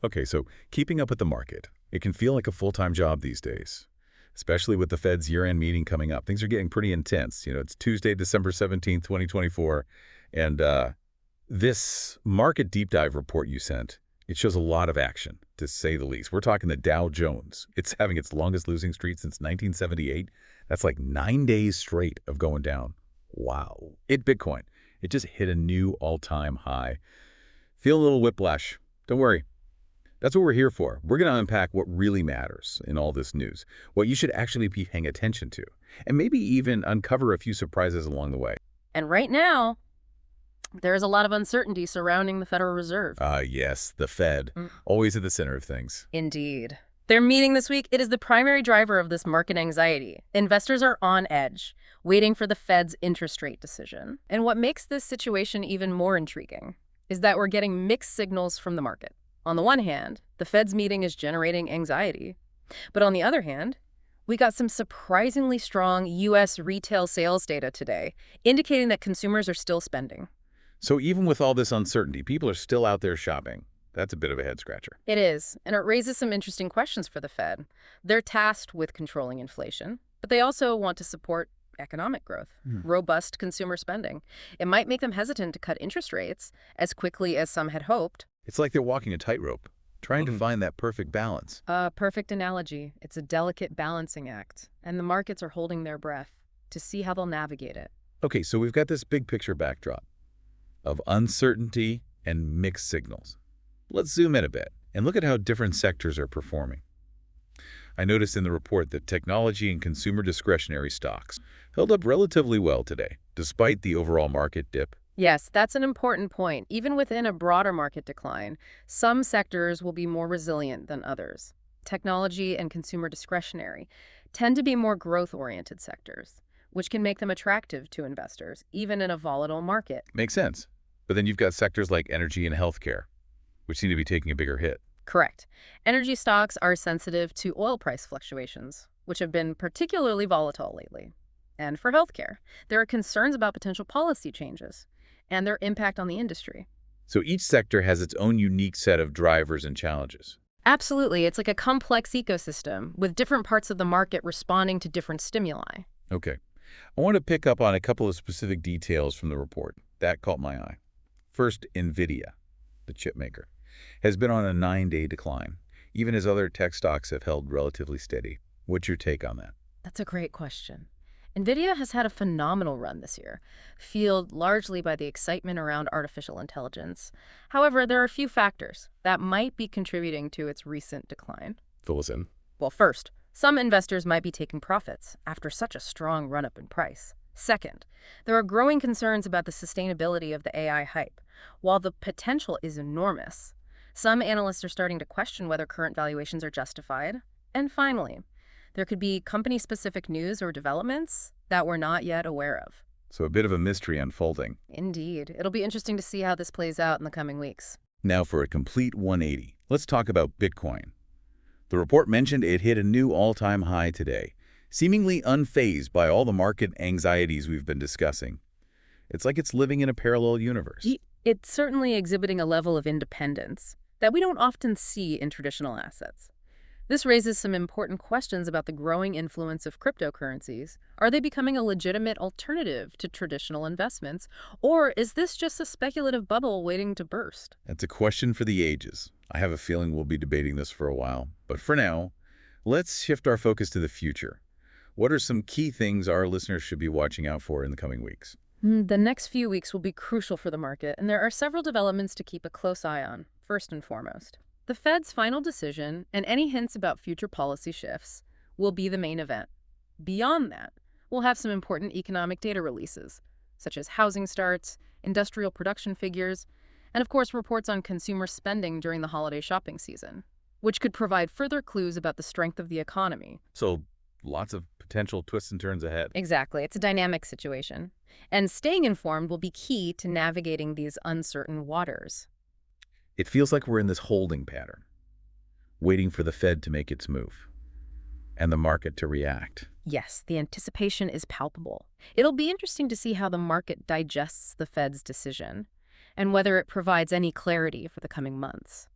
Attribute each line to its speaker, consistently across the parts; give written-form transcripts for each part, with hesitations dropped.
Speaker 1: Okay, so keeping up with the market, it can feel like a full-time job these days, especially with the Fed's year-end meeting coming up. Things are getting pretty intense. It's Tuesday, December 17th, 2024, and this market deep dive report you sent, it shows a lot of action, to say the least. We're talking the Dow Jones. It's having its longest losing streak since 1978. That's like 9 days straight of going down. Wow. Bitcoin, it just hit a new all-time high. Feel a little whiplash. Don't worry. That's what we're here for. We're going to unpack what really matters in all this news, what you should actually be paying attention to, and maybe even uncover a few surprises along the way.
Speaker 2: And right now, there is a lot of uncertainty surrounding the Federal Reserve.
Speaker 1: Yes, the Fed, always at the center of things.
Speaker 2: Indeed. Their meeting this week, it is the primary driver of this market anxiety. Investors are on edge, waiting for the Fed's interest rate decision. And what makes this situation even more intriguing is that we're getting mixed signals from the market. On the one hand, the Fed's meeting is generating anxiety. But on the other hand, we got some surprisingly strong U.S. retail sales data today, indicating that consumers are still spending.
Speaker 1: So even with all this uncertainty, people are still out there shopping. That's a bit of a head-scratcher.
Speaker 2: It is, and it raises some interesting questions for the Fed. They're tasked with controlling inflation, but they also want to support economic growth, robust consumer spending. It might make them hesitant to cut interest rates as quickly as some had hoped.
Speaker 1: It's like they're walking a tightrope, trying to find that perfect balance.
Speaker 2: A perfect analogy. It's a delicate balancing act, and the markets are holding their breath to see how they'll navigate it.
Speaker 1: Okay, so we've got this big picture backdrop of uncertainty and mixed signals. Let's zoom in a bit and look at how different sectors are performing. I noticed in the report that technology and consumer discretionary stocks held up relatively well today, despite the overall market dip.
Speaker 2: Yes, that's an important point. Even within a broader market decline, some sectors will be more resilient than others. Technology and consumer discretionary tend to be more growth-oriented sectors, which can make them attractive to investors, even in a volatile market.
Speaker 1: Makes sense. But then you've got sectors like energy and healthcare, which seem to be taking a bigger hit.
Speaker 2: Correct. Energy stocks are sensitive to oil price fluctuations, which have been particularly volatile lately. And for healthcare, there are concerns about potential policy changes and their impact on the industry.
Speaker 1: So each sector has its own unique set of drivers and challenges.
Speaker 2: Absolutely. It's like a complex ecosystem with different parts of the market responding to different stimuli.
Speaker 1: Okay. I want to pick up on a couple of specific details from the report. That caught my eye. First, NVIDIA, the chip maker, has been on a 9-day decline, even as other tech stocks have held relatively steady. What's your take on that?
Speaker 2: That's a great question. NVIDIA has had a phenomenal run this year, fueled largely by the excitement around artificial intelligence. However, there are a few factors that might be contributing to its recent decline.
Speaker 1: Fill us in.
Speaker 2: Well, first, some investors might be taking profits after such a strong run-up in price. Second, there are growing concerns about the sustainability of the AI hype. While the potential is enormous, some analysts are starting to question whether current valuations are justified. And finally, there could be company-specific news or developments that we're not yet aware of.
Speaker 1: So a bit of a mystery unfolding.
Speaker 2: Indeed. It'll be interesting to see how this plays out in the coming weeks.
Speaker 1: Now for a complete 180, let's talk about Bitcoin. The report mentioned it hit a new all-time high today, seemingly unfazed by all the market anxieties we've been discussing. It's like it's living in a parallel universe.
Speaker 2: It's certainly exhibiting a level of independence that we don't often see in traditional assets. This raises some important questions about the growing influence of cryptocurrencies. Are they becoming a legitimate alternative to traditional investments, or is this just a speculative bubble waiting to burst?
Speaker 1: That's a question for the ages. I have a feeling we'll be debating this for a while. But for now, let's shift our focus to the future. What are some key things our listeners should be watching out for in the coming weeks?
Speaker 2: The next few weeks will be crucial for the market, and there are several developments to keep a close eye on, first and foremost. The Fed's final decision and any hints about future policy shifts will be the main event. Beyond that, we'll have some important economic data releases, such as housing starts, industrial production figures, and of course reports on consumer spending during the holiday shopping season, which could provide further clues about the strength of the economy.
Speaker 1: So lots of potential twists and turns ahead.
Speaker 2: Exactly. It's a dynamic situation. And staying informed will be key to navigating these uncertain waters.
Speaker 1: It feels like we're in this holding pattern, waiting for the Fed to make its move and the market to react.
Speaker 2: Yes, the anticipation is palpable. It'll be interesting to see how the market digests the Fed's decision and whether it provides any clarity for the coming months.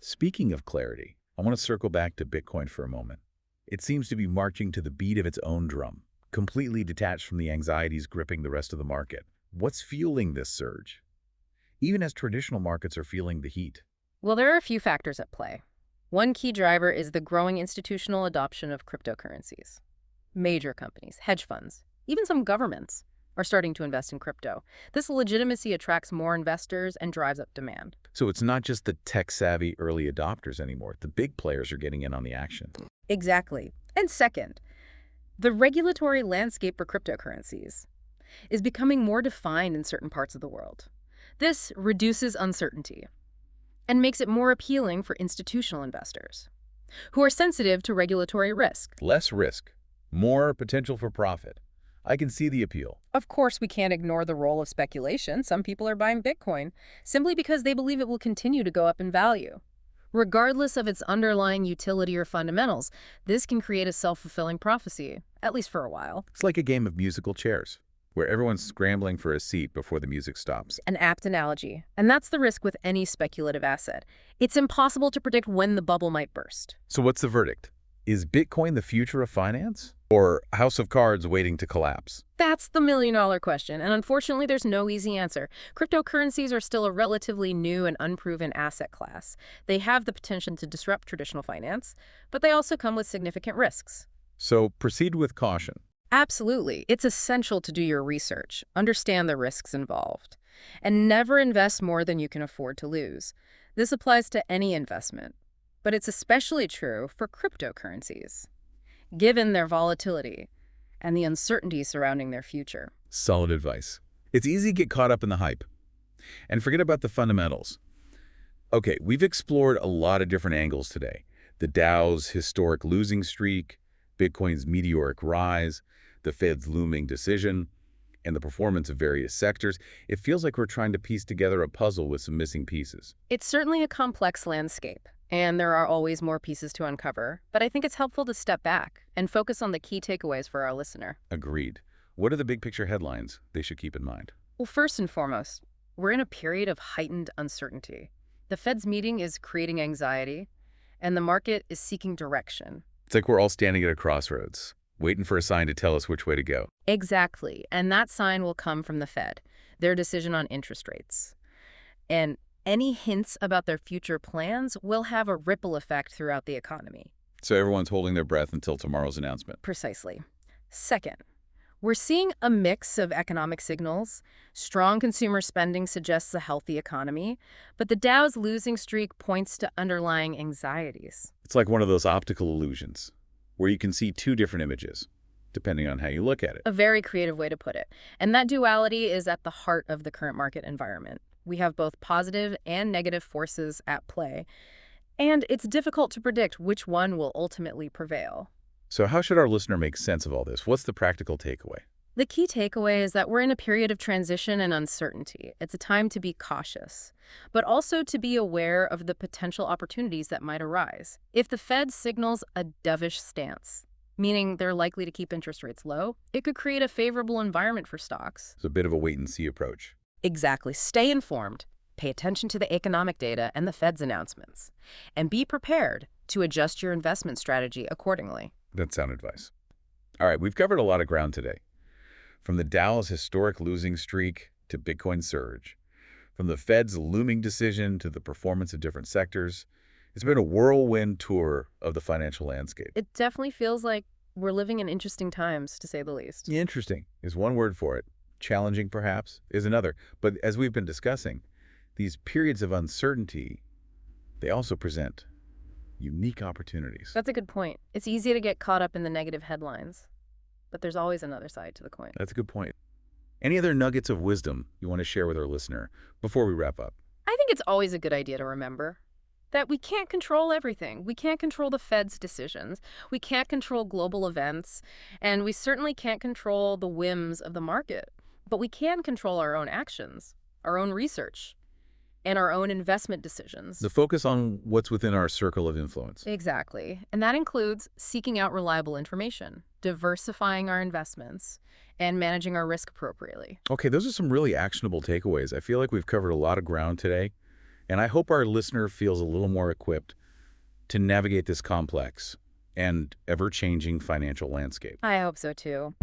Speaker 1: Speaking of clarity, I want to circle back to Bitcoin for a moment. It seems to be marching to the beat of its own drum, completely detached from the anxieties gripping the rest of the market. What's fueling this surge? Even as traditional markets are feeling the heat.
Speaker 2: Well, there are a few factors at play. One key driver is the growing institutional adoption of cryptocurrencies. Major companies, hedge funds, even some governments are starting to invest in crypto. This legitimacy attracts more investors and drives up demand.
Speaker 1: So it's not just the tech-savvy early adopters anymore. The big players are getting in on the action.
Speaker 2: Exactly. And second, the regulatory landscape for cryptocurrencies is becoming more defined in certain parts of the world. This reduces uncertainty and makes it more appealing for institutional investors who are sensitive to regulatory risk.
Speaker 1: Less risk, more potential for profit. I can see the appeal.
Speaker 2: Of course, we can't ignore the role of speculation. Some people are buying Bitcoin simply because they believe it will continue to go up in value. Regardless of its underlying utility or fundamentals, this can create a self-fulfilling prophecy, at least for a while.
Speaker 1: It's like a game of musical chairs, where everyone's scrambling for a seat before the music stops.
Speaker 2: An apt analogy. And that's the risk with any speculative asset. It's impossible to predict when the bubble might burst.
Speaker 1: So what's the verdict? Is Bitcoin the future of finance? Or a house of cards waiting to collapse?
Speaker 2: That's the million-dollar question, and unfortunately there's no easy answer. Cryptocurrencies are still a relatively new and unproven asset class. They have the potential to disrupt traditional finance, but they also come with significant risks.
Speaker 1: So proceed with caution.
Speaker 2: Absolutely. It's essential to do your research, understand the risks involved, and never invest more than you can afford to lose. This applies to any investment, but it's especially true for cryptocurrencies, given their volatility and the uncertainty surrounding their future.
Speaker 1: Solid advice. It's easy to get caught up in the hype and forget about the fundamentals. Okay, we've explored a lot of different angles today. The Dow's historic losing streak, Bitcoin's meteoric rise, the Fed's looming decision, and the performance of various sectors. It feels like we're trying to piece together a puzzle with some missing pieces.
Speaker 2: It's certainly a complex landscape, and there are always more pieces to uncover, but I think it's helpful to step back and focus on the key takeaways for our listener.
Speaker 1: Agreed. What are the big picture headlines they should keep in mind?
Speaker 2: Well, first and foremost, we're in a period of heightened uncertainty. The Fed's meeting is creating anxiety, and the market is seeking direction.
Speaker 1: It's like we're all standing at a crossroads, waiting for a sign to tell us which way to go.
Speaker 2: Exactly, and that sign will come from the Fed, their decision on interest rates. And any hints about their future plans will have a ripple effect throughout the economy.
Speaker 1: So everyone's holding their breath until tomorrow's announcement.
Speaker 2: Precisely. Second, we're seeing a mix of economic signals. Strong consumer spending suggests a healthy economy, but the Dow's losing streak points to underlying anxieties.
Speaker 1: It's like one of those optical illusions, where you can see two different images, depending on how you look at it.
Speaker 2: A very creative way to put it. And that duality is at the heart of the current market environment. We have both positive and negative forces at play, and it's difficult to predict which one will ultimately prevail.
Speaker 1: So how should our listener make sense of all this? What's the practical takeaway?
Speaker 2: The key takeaway is that we're in a period of transition and uncertainty. It's a time to be cautious, but also to be aware of the potential opportunities that might arise. If the Fed signals a dovish stance, meaning they're likely to keep interest rates low, it could create a favorable environment for stocks.
Speaker 1: It's a bit of a wait-and-see approach.
Speaker 2: Exactly. Stay informed, pay attention to the economic data and the Fed's announcements, and be prepared to adjust your investment strategy accordingly.
Speaker 1: That's sound advice. All right, we've covered a lot of ground today. From the Dow's historic losing streak to Bitcoin's surge, from the Fed's looming decision to the performance of different sectors, it's been a whirlwind tour of the financial landscape.
Speaker 2: It definitely feels like we're living in interesting times, to say the least.
Speaker 1: Interesting is one word for it. Challenging, perhaps, is another. But as we've been discussing, these periods of uncertainty, they also present unique opportunities.
Speaker 2: That's a good point. It's easy to get caught up in the negative headlines, but there's always another side to the coin.
Speaker 1: That's a good point. Any other nuggets of wisdom you want to share with our listener before we wrap up?
Speaker 2: I think it's always a good idea to remember that we can't control everything. We can't control the Fed's decisions. We can't control global events, and we certainly can't control the whims of the market. But we can control our own actions, our own research, and our own investment decisions.
Speaker 1: The focus on what's within our circle of influence.
Speaker 2: Exactly. And that includes seeking out reliable information, diversifying our investments, and managing our risk appropriately.
Speaker 1: Okay, those are some really actionable takeaways. I feel like we've covered a lot of ground today, And I hope our listener feels a little more equipped to navigate this complex and ever-changing financial landscape.
Speaker 2: I hope so too.